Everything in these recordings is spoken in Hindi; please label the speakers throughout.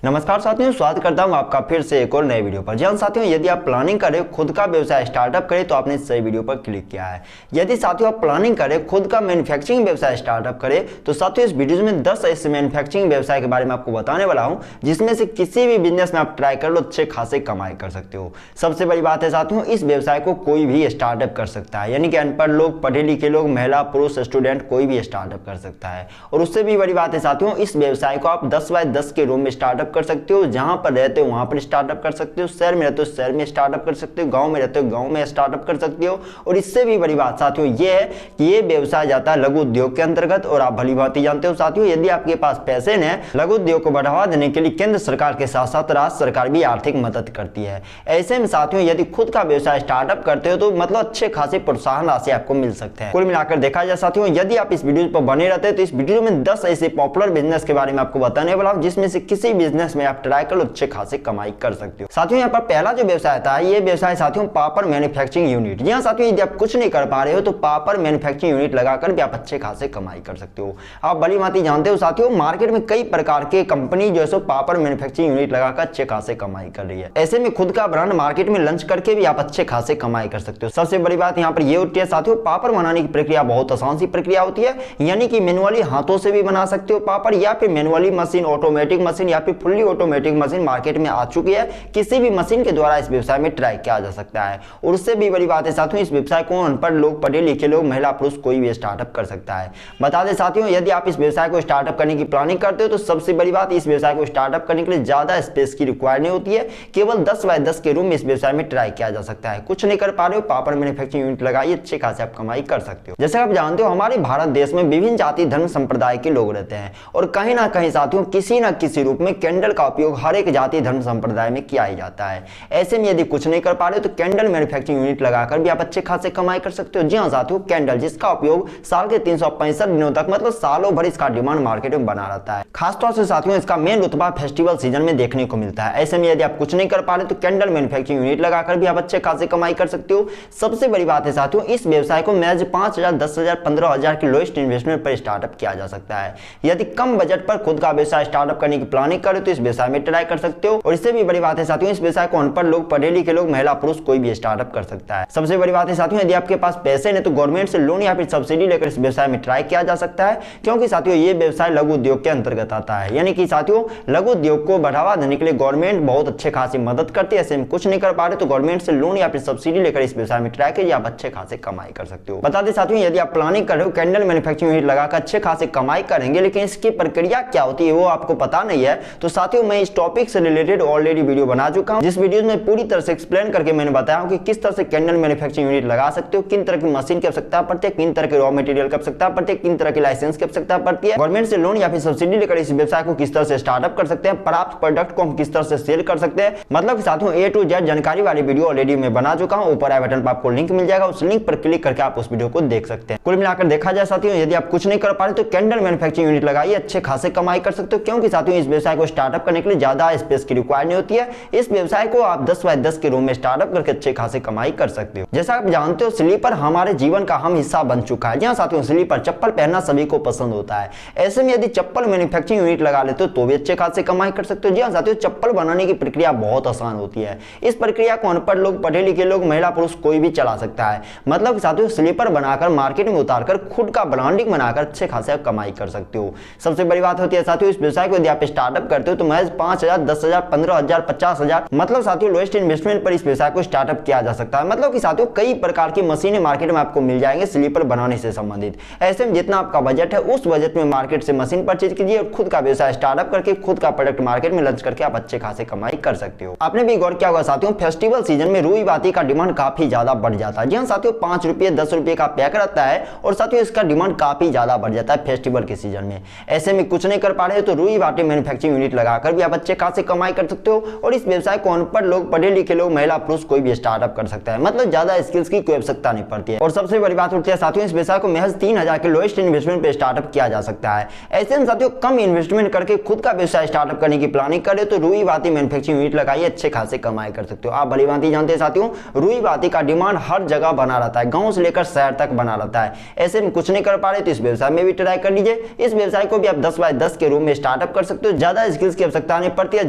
Speaker 1: नमस्कार साथियों, स्वागत करता हूं आपका फिर से एक और नए वीडियो पर। जी हाँ साथियों, यदि आप प्लानिंग करें खुद का व्यवसाय स्टार्टअप करें तो आपने सही वीडियो पर क्लिक किया है। यदि साथियों आप प्लानिंग करें खुद का मैन्युफैक्चरिंग व्यवसाय स्टार्टअप करें तो साथियों इस वीडियो में 10 ऐसे मैन्युफैक्चरिंग व्यवसाय के बारे में आपको बताने वाला हूं जिसमें से किसी भी बिजनेस में आप ट्राई कर लो, अच्छे खासे कमाई कर सकते हो। सबसे बड़ी बात है साथियों, इस व्यवसाय को कोई भी स्टार्टअप कर सकता है, यानी कि अनपढ़ लोग, पढ़े लिखे लोग, महिला, पुरुष, स्टूडेंट कोई भी स्टार्टअप कर सकता है। और उससे भी बड़ी बात है साथियों, इस व्यवसाय को आप 10 बाय 10 के रूम में स्टार्टअप कर सकते हो। जहां पर रहते हो वहां पर स्टार्टअप कर सकते हो, शहर में रहते हो शहर में स्टार्टअप कर सकते हो, गांव में रहते हो गांव में स्टार्टअप कर सकते हो। और इससे भी बड़ी बात साथियों ये है कि ये व्यवसाय जाता है लघु उद्योग के अंतर्गत। और आप भली भांति जानते हो साथियों, यदि आपके पास पैसे हैं, लघु उद्योग को बढ़ावा देने के लिए केंद्र सरकार के साथ साथ राज्य सरकार भी आर्थिक मदद करती है। ऐसे में साथियों यदि खुद का व्यवसाय स्टार्टअप करते हो तो मतलब अच्छे खासे प्रोत्साहन राशि आपको मिल सकते हैं। कुल मिलाकर देखा जाए साथियों, यदि आप इस वीडियो पर बने रहते हैं तो इस वीडियो में 10 ऐसे पॉपुलर बिजनेस के बारे में आपको बताने वाला हूं जिसमें से किसी बिजनेस में आप ट्राई कर लो, अच्छे खासे कमाई कर सकते हो। साथियों यहाँ पर पहला जो व्यवसाय था, ये व्यवसाय साथियों पापड़ मैन्युफैक्चरिंग यूनिट। जी हाँ साथियों, यदि आप कुछ नहीं कर पा रहे हो तो पापड़ मैन्युफैक्चरिंग यूनिट लगाकर भी आप अच्छे खासे कमाई कर सकते हो। आप भली भांति जानते हो साथियों, मार्केट में कई प्रकार के कंपनी जो है पापड़ मैन्युफैक्चरिंग यूनिट लगाकर अच्छे खासे कमाई कर रही है। ऐसे में खुद का ब्रांड मार्केट में लॉन्च करके भी आप अच्छे खासे कमाई कर सकते हो। सबसे बड़ी बात यहाँ पर ये होती है साथियों, पापड़ बनाने की प्रक्रिया बहुत आसान सी प्रक्रिया होती है, यानी कि मैनुअली हाथों से भी बना सकते हो पापड़, या फिर मैनुअली मशीन, ऑटोमेटिक मशीन या फिर फुल्ली ऑटोमेटिक मशीन मार्केट में आ चुकी है। किसी भी मशीन के द्वारा इस व्यवसाय में ट्राई किया जा सकता है। और उससे भी बड़ी बात है साथियों, इस व्यवसाय को अनपढ़ लोग, पढ़े लिखे लोग, महिला, पुरुष कोई भी स्टार्टअप कर सकता है। बता दें साथियों, यदि आप इस व्यवसाय को स्टार्टअप करने की प्लानिंग करते हो तो सबसे बड़ी बात, इस व्यवसाय को स्टार्टअप करने के लिए ज्यादा स्पेस की रिक्वायर नहीं होती है। केवल 10 बाय 10 के रूम में इस व्यवसाय में ट्राई किया जा सकता है। कुछ नहीं कर पा रहे हो, पापड़ मैन्युफैक्चरिंग यूनिट लगाइए, अच्छे खासे आप कमाई कर सकते हो। जैसे आप जानते हो, हमारे भारत देश में विभिन्न जाति धर्म संप्रदाय के लोग रहते हैं और कहीं ना कहीं साथियों किसी न किसी रूप में कैंडल का उपयोग हर एक जाति धर्म संप्रदाय में किया ही जाता है। ऐसे में यदि कुछ नहीं कर पा रहे हो तो कैंडल मैन्युफैक्चरिंग यूनिट लगाकर भी आप अच्छे खासे कमाई कर सकते हो। जी हाँ साथियों, कैंडल जिसका उपयोग साल के 365 दिनों तक मतलब सालों भर इसका डिमांड मार्केट में बना रहता है। खासतौर से साथियों इसका मेन रुतबा फेस्टिवल सीजन में देखने को मिलता है। ऐसे में यदि आप कुछ नहीं कर पा रहे तो कैंडल मैन्युफैक्चरिंग यूनिट लगाकर भी आप अच्छे खासे कमाई कर सकते हो। सबसे बड़ी बात है साथियों, इस व्यवसाय को महज 5,000, 10,000, 15,000 की लोएस्ट इन्वेस्टमेंट पर स्टार्टअप किया जा सकता है। यदि कम बजट पर खुद का व्यवसाय स्टार्टअप करने की प्लानिंग करे तो इस व्यवसाय में ट्राई कर सकते हो। और इससे भी बड़ी बात है साथियों, इस व्यवसाय को अनपढ़ लोग, पढ़े लिखे लोग, महिला, पुरुष कोई भी स्टार्टअप कर सकता है। सबसे बड़ी बात है साथियों, यदि आपके पास पैसे नहीं तो गवर्नमेंट से लोन या फिर सब्सिडी लेकर इस व्यवसाय में ट्राई किया जा सकता है, क्योंकि साथियों ये व्यवसाय लघु उद्योग के अंतर्गत आता है। यानी कि साथियों लघु उद्योग को बढ़ावा देने के लिए गवर्नमेंट बहुत अच्छे खासी मदद करती है। ऐसे में कुछ नहीं कर पा रहे तो गवर्नमेंट से लोन या फिर सब्सिडी लेकर इस व्यवसाय में ट्राई करिए, आप अच्छे खासे कमाई कर सकते हो। बता दें साथियों, यदि आप प्लानिंग कर रहे हो कैंडल मैन्युफैक्चरिंग यूनिट लगाकर अच्छे खासे कमाई करेंगे, लेकिन इसकी प्रक्रिया क्या होती है वो आपको पता नहीं है, तो साथियों मैं इस टॉपिक से रिलेटेड ऑलरेडी वीडियो बना चुका हूं, जिस वीडियो में पूरी तरह से एक्सप्लेन करके मैंने बताया कि किस तरह से कैंडल मैन्युफैक्चरिंग यूनिट लगा सकते हो, किन तरह की मशीन की आवश्यकता पड़ती है, किन तरह के रॉ मटेरियल की आवश्यकता पड़ती है, किन तरह की लाइसेंस की आवश्यकता पड़ती है, गवर्नमेंट से लोन या फिर सब्सिडी लेकर इस व्यवसाय को किस तरह से स्टार्टअप कर सकते हैं, प्राप्त प्रोडक्ट को हम किस तरह से सेल कर सकते हैं। मतलब साथियों A to Z जानकारी वाली वीडियो ऑलरेडी मैं बना चुका हूं। ऊपर आई बटन पर आपको लिंक मिल जाएगा, उस लिंक पर क्लिक करके आप उस वीडियो को देख सकते हैं। कुल मिलाकर देखा जाए साथियों, यदि आप कुछ नहीं कर पा रहे तो कैंडल मैन्युफैक्चरिंग यूनिट लगाइए, अच्छे खासे कमाई कर सकते हो। क्योंकि साथियों इस व्यवसाय को स्टार्टअप करने के लिए ज्यादा स्पेस की रिक्वायर नहीं होती है। इस व्यवसाय को आप 10 बाय 10 के रूम में स्टार्टअप करके अच्छे खासे कमाई कर सकते हो। जैसा आप जानते हो, स्लीपर हमारे जीवन का अहम हिस्सा बन चुका है। जहां साथियों स्लीपर चप्पल पहनना सभी को पसंद होता है। ऐसे में यदि चप्पल मैन्युफैक्चरिंग यूनिट लगा लेते हो तो भी अच्छे खासे कमाई कर सकते हो। जी हाँ साथियों, चप्पल बनाने की प्रक्रिया बहुत आसान होती है। इस प्रक्रिया को अनपढ़ लोग, पढ़े लिखे लोग, महिला, पुरुष कोई भी चला सकता है। मतलब साथियों स्लीपर बनाकर मार्केट में उतारकर खुद का ब्रांडिंग बनाकर अच्छे खासे कमाई कर सकते हो। सबसे बड़ी बात होती है साथियों, इस व्यवसाय को यदि आप स्टार्टअप करते हो तो महज 5,000, 10,000, 15,000, 50,000 मतलब साथियों लोएस्ट इन्वेस्टमेंट पर इस व्यवसाय को स्टार्टअप किया जा सकता है। मतलब कि साथियों कई प्रकार की मशीनें मार्केट में आपको मिल जाएंगे स्लीपर बनाने से संबंधित। ऐसे में जितना आपका बजट है उस बजट में मार्केट से मशीन परचेज कीजिए और खुद का व्यवसाय स्टार्टअप करके खुद का प्रोडक्ट मार्केट में लॉन्च करके आप अच्छे खासे कमाई कर सकते हो। आपने भी गौर किया होगा साथियों, फेस्टिवल सीजन में रुई बाती का डिमांड काफी ज्यादा बढ़ जाता है। जी हाँ साथियों, 5 रुपये 10 रुपये का पैक रहता है और साथियों इसका डिमांड काफी ज्यादा बढ़ जाता है फेस्टिवल के सीजन में। ऐसे में कुछ नहीं कर पा रहे तो रुई बाटी मैन्युफैक्चरिंग यूनिट लगाकर भी आप अच्छे खासे कमाई कर सकते हो। और इस व्यवसाय को अनपढ़ लोग, पढ़े लिखे लोग, महिला, पुरुष कोई भी स्टार्टअप कर सकता है। मतलब ज्यादा स्किल्स की कोई आवश्यकता नहीं पड़ती है। और सबसे बड़ी बात होती है साथियों, इस व्यवसाय को महज 3,000 के लोएस्ट इन्वेस्टमेंट पे स्टार्टअप किया जा सकता है। ऐसे में साथियों कम इन्वेस्टमेंट करके खुद का व्यवसाय स्टार्टअप करने की प्लानिंग करे तो रुई बाती मैन्युफैक्चरिंग यूनिट लगाइए, अच्छे खासे कमाई कर सकते हो। आप भली भांति जानते हैं साथियों, रुई बाती का डिमांड हर जगह बना रहता है, गांव से लेकर शहर तक बना रहता है। ऐसे में कुछ नहीं कर पा रहे तो इस व्यवसाय में भी ट्राई कर लीजिए। इस व्यवसाय को भी आप 10 बाय 10 के रूम में स्टार्टअप कर सकते हो। ज्यादा स्किल्स स्किल्स की आवश्यकता नहीं पड़ती है,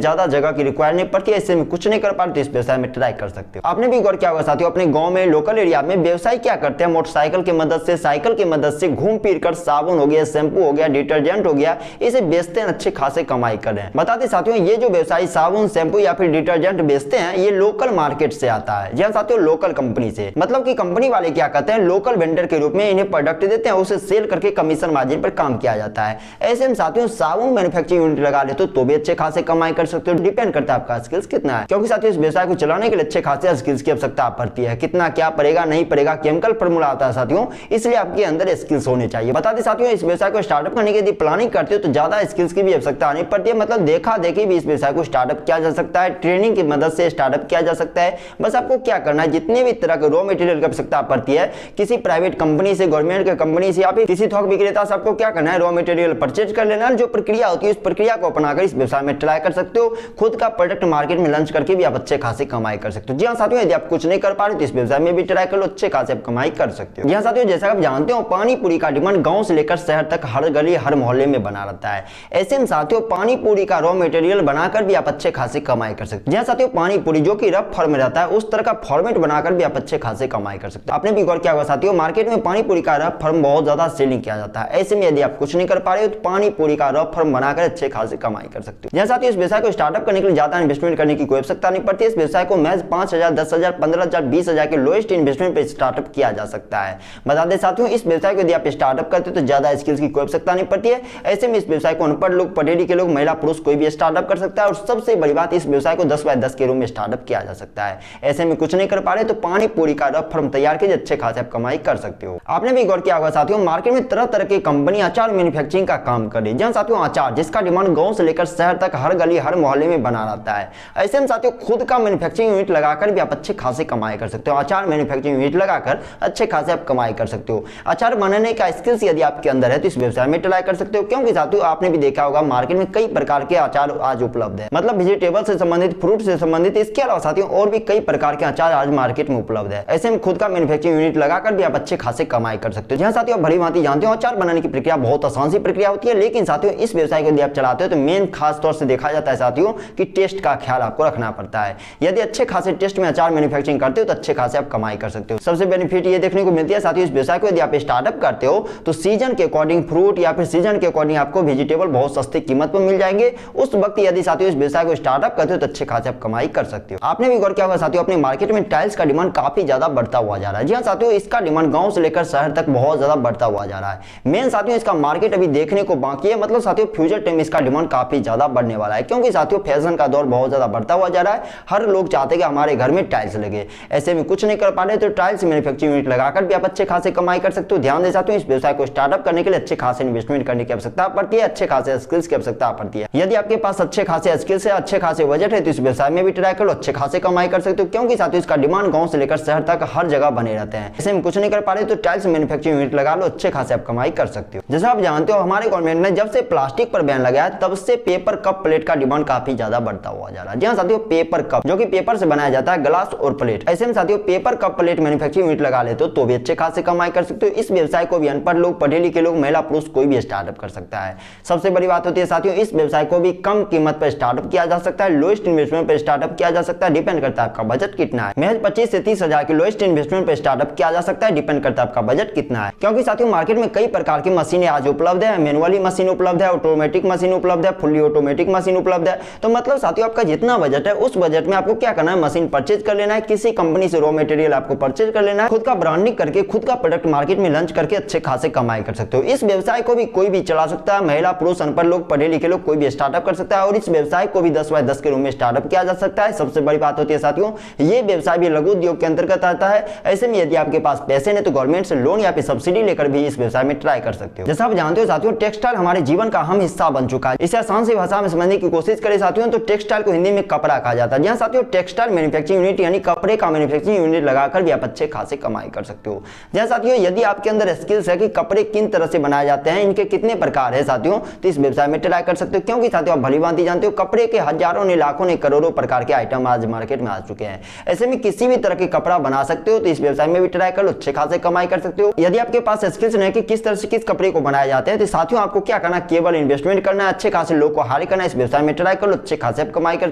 Speaker 1: ज्यादा जगह की रिक्वायर नहीं पड़ती है, इससे में कुछ नहीं कर पाते तो इस व्यवसाय में ट्राई कर सकते हो। आपने भी गौर किया होगा साथियों, अपने गांव में लोकल एरिया में व्यवसाय क्या करते हैं, मोटरसाइकिल की मदद से, साइकिल की मदद से घूम फिर कर साबुन हो गया, शैम्पू हो गया, डिटर्जेंट हो गया, इसे बेचते हैं, अच्छे खासे कमाई कर रहे हैं। बताते साथियों, ये जो व्यवसायी साबुन, शैम्पू या फिर डिटर्जेंट बेचते हैं, ये लोकल मार्केट से आता है। जी हां साथियों, लोकल कंपनी से, मतलब कि कंपनी वाले क्या करते हैं, लोकल वेंडर के रूप में इन्हें प्रोडक्ट देते हैं, उसे सेल करके कमीशन मार्जिन पर काम किया जाता है। ऐसे में साथियों साबुन मैन्युफैक्चरिंग यूनिट लगा ले तो भी अच्छे खासे कमाई कर सकते हो। डिपेंड करता है आपका स्किल्स कितना है, क्योंकि साथियों इस व्यवसाय को चलाने के लिए अच्छे खासे स्किल्स की आवश्यकता पड़ती है। कितना क्या पड़ेगा नहीं पड़ेगा, केमिकल फॉर्मूला आता है साथियों, इसलिए आपके अंदर स्किल्स होने चाहिए। बता दें साथियों, इस व्यवसाय को स्टार्टअप करने की यदि प्लानिंग करते हो तो ज्यादा स्किल्स की भी आवश्यकता नहीं पड़ती है। मतलब देखा देखी भी इस व्यवसाय को स्टार्टअप किया जा सकता है, ट्रेनिंग की मदद से स्टार्टअप किया जा सकता है। बस आपको क्या करना है, जितने भी तरह के रॉ मटेरियल की आवश्यकता पड़ती है, किसी प्राइवेट कंपनी से, गवर्नमेंट के कंपनी से या फिर किसी थोक विक्रेता से आपको क्या करना है, रॉ मटेरियल परचेज कर लेना। जो प्रक्रिया होती है उस प्रक्रिया को अपनाकर इस व्यवसाय में ट्राई कर सकते हो। खुद का प्रोडक्ट मार्केट में लॉन्च करके भी आप अच्छे खासे कमाई कर सकते हो। जी हां साथियों, यदि आप कुछ नहीं कर पा रहे तो इस व्यवसाय में भी ट्राई कर लो, अच्छे खासे आप कमाई कर सकते हो। जी हां साथियों, जैसा आप जानते हो पानी पूरी का डिमांड गांव से लेकर शहर तक हर गली हर मोहल्ले में बना रहता है। ऐसे में साथियों पानी पूरी का रॉ मटेरियल बनाकर भी आप अच्छे खासे कमाई कर सकते हो। जी हां साथियों, पानी पूरी जो कि रफ फॉर्म में रहता है उस तरह का फॉर्मेट बनाकर भी आप अच्छे खासे कमाई कर सकते हो। आपने भी गौर किया होगा साथियों, मार्केट में पानी पूरी का रफ फॉर्म बहुत ज्यादा सेलिंग किया जाता है। ऐसे में यदि आप कुछ नहीं कर पा रहे हो तो पानी पूरी का रफ फॉर्म बनाकर अच्छे खासे कमाई कर सकते हो। जैसा कि इस व्यवसाय को स्टार्टअप करने के लिए ज्यादा इन्वेस्टमेंट करने की कोई आवश्यकता नहीं पड़ती है। इस व्यवसाय को महज 5,000, 10,000, 15,000, 20,000 के लोएस्ट इन्वेस्टमेंट पर स्टार्टअप किया जा सकता है। बता दें साथियों, इस व्यवसाय को यदि आप स्टार्टअप करते हो तो ज्यादा स्किल्स की कोई आवश्यकता नहीं पड़ती है। ऐसे में इस व्यवसाय को अनपढ़ लोग, पढ़े लिखे लोग, महिला पुरुष कोई भी स्टार्टअप कर सकता है। और सबसे बड़ी बात, इस व्यवसाय को 10x10 के रूप में स्टार्टअप किया जा सकता है। ऐसे में कुछ नहीं कर पा रहे तो पानी पूरी का रफ फॉर्म तैयार कीजिए, अच्छे खासे आप कमाई कर सकते हो। आपने भी गौर किया होगा साथियों, मार्केट में तरह तरह की कंपनी अचार मैन्युफैक्चरिंग का काम कर रही है। जहां साथियों अचार जिसका डिमांड गांव से लेकर शहर तक हर गली हर मोहल्ले में बना रहता है। ऐसे में साथियों खुद का मैन्युफैक्चरिंग यूनिट लगाकर भी आप अच्छे खासे कमाई कर सकते हो। अचार मैन्युफैक्चरिंग यूनिट लगाकर अच्छे खासे आप कमाई कर सकते हो। अचार बनाने का स्किल्स यदि आपके अंदर है तो इस व्यवसाय में ट्राई कर सकते हो, क्योंकि साथियों आपने भी देखा होगा मार्केट में कई प्रकार के अचार आज उपलब्ध है। मतलब वेजिटेबल से संबंधित, फ्रूट से संबंधित, इसके अलावा साथियों और भी कई प्रकार के अचार आज मार्केट में उपलब्ध है। ऐसे में खुद का मैन्युफैक्चरिंग यूनिट लगाकर भी आप अच्छे खासे कमाई कर सकते हो। जहां साथियों भली भांति जानते हो अचार बनाने की प्रक्रिया बहुत आसान सी प्रक्रिया होती है, लेकिन साथियों इस व्यवसाय को यदि आप चलाते हो तो मेन खास तौर से देखा जाता है साथियों कि टेस्ट का ख्याल आपको रखना पड़ता है। यदि अच्छे खासे टेस्ट में अचार मैन्युफैक्चरिंग करते हो तो अच्छे खासे आप कमाई कर सकते हो। सबसे बेनिफिट ये देखने को मिलती है साथियों, इस व्यवसाय को यदि आप स्टार्टअप करते हो तो सीजन के अकॉर्डिंग फ्रूट या फिर सीजन के अकॉर्डिंग आपको वेजिटेबल बहुत सस्ती कीमत पर मिल जाएंगे। उस वक्त यदि साथियों इस व्यवसाय को स्टार्टअप करते हो तो अच्छे खासे आप कमाई कर सकते हो। आपने भी गौर किया होगा साथियों, अपने मार्केट में टाइल्स का डिमांड काफी ज्यादा बढ़ता हुआ जा रहा है। जी हां साथियों, इसका डिमांड गांव से लेकर शहर तक बहुत ज्यादा बढ़ता हुआ जा रहा है। मेन साथियों इसका मार्केट अभी देखने को बाकी है। मतलब साथियों फ्यूचर टाइम इसका डिमांड काफी ज्यादा बढ़ने वाला है, क्योंकि साथियों फैशन का दौर बहुत ज्यादा बढ़ता हुआ जा रहा है। हर लोग चाहते हैं कि हमारे घर में टाइल्स लगे। ऐसे में कुछ नहीं कर पा रहे तो टाइल्स मैन्युफैक्चरिंग यूनिट लगाकर भी आप अच्छे खासे कमाई कर सकते हो। ध्यान दे साथियों, इस व्यवसाय को स्टार्टअप करने के लिए अच्छे खासे इन्वेस्टमेंट करने की आवश्यकता पड़ती है, अच्छे खासे स्किल्स की आवश्यकता पड़ती है। यदि आपके पास अच्छे खासे स्किल्स है, अच्छे खासे बजट है तो इस व्यवसाय में भी ट्राई करो, अच्छे खासे कमाई कर सकते हो, क्योंकि साथियों इसका डिमांड गांव से लेकर शहर तक हर जगह बने रहते हैं। ऐसे में कुछ नहीं कर पा रहे तो टाइल्स मैन्युफैक्चरिंग यूनिट लगा लो, अच्छे खासे आप कमाई कर सकते हो। जैसा आप जानते हो हमारे गवर्नमेंट ने जब से प्लास्टिक पर बैन लगाया तब से पेपर कप प्लेट का डिमांड काफी ज्यादा बढ़ता हुआ जा रहा है। जी हां साथियों, पेपर कप जो कि पेपर से बनाया जाता है, ग्लास और प्लेट। ऐसे में साथियों paper cup plate manufacturing unit लगा लेते हो तो भी अच्छे खासे कमाई कर सकते हो। इस व्यवसाय को भी अनपढ़ लोग, पढ़े लिखे लोग, महिला पुरुष कोई भी स्टार्टअप कर सकता है। सबसे बड़ी बात होती है साथियों, इस व्यवसाय को भी कम कीमत पर स्टार्टअप किया जा सकता है, लोएस्ट इन्वेस्टमेंट पर स्टार्टअप किया जा सकता है। डिपेंड करता है आपका बजट कितना है। महज 25 से 30,000 के लोएस्ट इन्वेस्टमेंट पर स्टार्टअप किया जा सकता है। डिपेंड करता है आपका बजट कितना है, क्योंकि साथियों मार्केट में कई प्रकार की मशीनें आज उपलब्ध है। मैनुअली मशीन उपलब्ध है, ऑटोमेटिक मशीन उपलब्ध है, फुल्ली ऑटोमेटिक मशीन उपलब्ध है। तो मतलब साथियों आपका जितना बजट है उस बजट में आपको क्या करना है, मशीन परचेज कर लेना है, किसी कंपनी से रॉ मटेरियल आपको परचेज कर लेना है, खुद का ब्रांडिंग करके खुद का प्रोडक्ट मार्केट में लॉन्च करके अच्छे खासे कमाई कर सकते हो। इस व्यवसाय को भी कोई भी चला सकता है, महिला पुरुष अनपढ़ लोग, पढ़े लिखे लोग, कोई भी स्टार्टअप कर सकता है। और इस व्यवसाय को भी 10x10 के रूप में स्टार्टअप किया जा सकता है। सबसे बड़ी बात होती है साथियों, ये व्यवसाय भी लघु उद्योग के अंतर्गत आता है। ऐसे में यदि आपके पास पैसे नहीं तो गवर्नमेंट से लोन या फिर सब्सिडी लेकर भी इस व्यवसाय में ट्राई कर सकते हो। जैसा आप जानते हो साथियों, टेक्सटाइल हमारे जीवन का अहम हिस्सा बन चुका है। इसे आसान सी भाषा में समझने की कोशिश करें साथियों तो टेक्सटाइल को हिंदी में कपड़ा कहा जाता है। जहां साथियों टेक्सटाइल मैन्युफैक्चरिंग यूनिट यानी कपड़े का मैन्युफैक्चरिंग यूनिट लगाकर भी आप अच्छे खासे कमाई कर सकते हो। जहां साथियों यदि आपके अंदर स्किल्स है कि कपड़े किन तरह से बनाए जाते हैं, इनके कितने प्रकार है साथियों, तो इस व्यवसाय में ट्राई कर सकते हो। क्योंकि साथियों आप भली भांति जानते हो कपड़े के हजारों ने, लाखों ने, करोड़ों प्रकार के आइटम आज मार्केट में आ चुके हैं। ऐसे में किसी भी तरह के कपड़ा बना सकते हो तो इस व्यवसाय में भी ट्राई कर लो, अच्छे खासे कमाई कर सकते हो। यदि आपके पास स्किल्स नहीं कि किस तरह से किस कपड़े को बनाया जाते हैं तो साथियों आपको क्या करना, केवल इन्वेस्टमेंट करना है, अच्छे खासे लोग को हायर करना, इस व्यवसाय में ट्राई कर लो, अच्छे खासे आप कमाई कर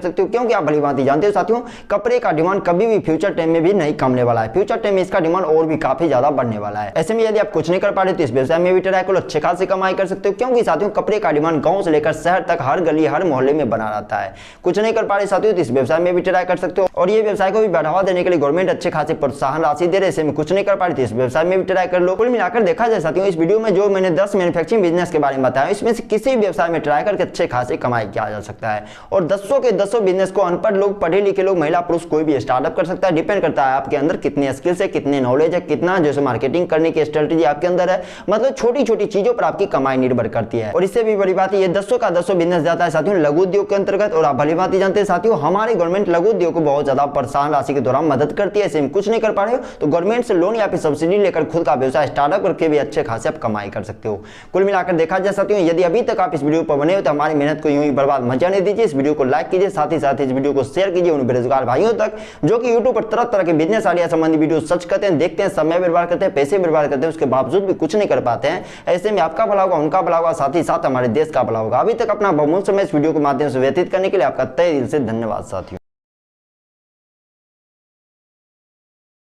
Speaker 1: सकते हो। क्योंकि आप भली भांति जानते हो साथियों, कपड़े का डिमांड कभी भी फ्यूचर टाइम में भी नहीं कमने वाला है, फ्यूचर टाइम में इसका डिमांड और भी काफी ज्यादा बढ़ने वाला है। ऐसे में यदि आप कुछ नहीं कर पा रहे तो इस व्यवसाय में भी ट्राई करो, अच्छे खासे कमाई कर सकते हो। क्योंकि साथियों कपड़े का डिमांड गांव से लेकर शहर तक हर गली हर मोहल्ले में बना रहता है। कुछ नहीं कर पा रहे साथियों तो इस व्यवसाय में भी ट्राई कर सकते हो। और ये व्यवसाय को भी बढ़ावा देने के लिए गवर्नमेंट अच्छे खासे प्रोत्साहन राशि दे रहे, ऐसे में कुछ नहीं कर पा रहे तो इस व्यवसाय में भी ट्राई कर लो। कुल मिलाकर देखा जाए साथियों, इस वीडियो में जो मैंने 10 मैन्युफैक्चरिंग बिजनेस के बारे में बताया, इसमें से किसी भी व्यवसाय में ट्राई करके अच्छे खासे कमाई किया जा सकता है। और 10 के 10 बिजनेस को अनपढ़ लोग, पढ़े लिखे लोग, महिला पुरुष कोई भी स्टार्टअप कर सकता है। डिपेंड करता है आपके अंदर कितने स्किल्स है, कितने नॉलेज है, कितना जैसे मार्केटिंग करने की स्ट्रेटेजी आपके अंदर है। मतलब छोटी छोटी चीजों पर आपकी कमाई निर्भर करती है। और इससे भी बड़ी बात ये 10 का 10 बिजनेस जाता है साथियों लघु उद्योग के अंतर्गत। और आप भली बात जानते हैं साथियों, हमारी गवर्नमेंट लघु उद्योग को बहुत ज्यादा प्रोत्साहन राशि के दौरान मदद करती है। ऐसे में कुछ नहीं कर पा रहे हो तो गवर्नमेंट से लोन या फिर सब्सिडी लेकर खुद का व्यवसाय स्टार्टअप करके भी अच्छे खासे आप कमाई कर सकते हो। कुल मिलाकर देखा जाए साथियों, यदि अभी तक आप इस वीडियो पर बने हो तो हमारी मेहनत को यूं ही बर्बाद मत जाने दीजिए। इस वीडियो को लाइक कीजिए, साथ ही साथ इस वीडियो को शेयर कीजिए उन बेरोजगार भाइयों तक जो कि यूट्यूब पर तरह तरह के बिजनेस आइडिया संबंधी वीडियो सर्च करते हैं, देखते हैं, समय बर्बाद करते हैं, पैसे बर्बाद करते हैं, उसके बावजूद भी कुछ नहीं कर पाते हैं। ऐसे में आपका भला होगा, उनका भला होगा, साथ ही साथ हमारे देश का भला होगा। अभी तक अपना बहुमूल्य समय इस वीडियो के माध्यम से व्यतीत करने के लिए आपका तहे दिल से धन्यवाद साथियों।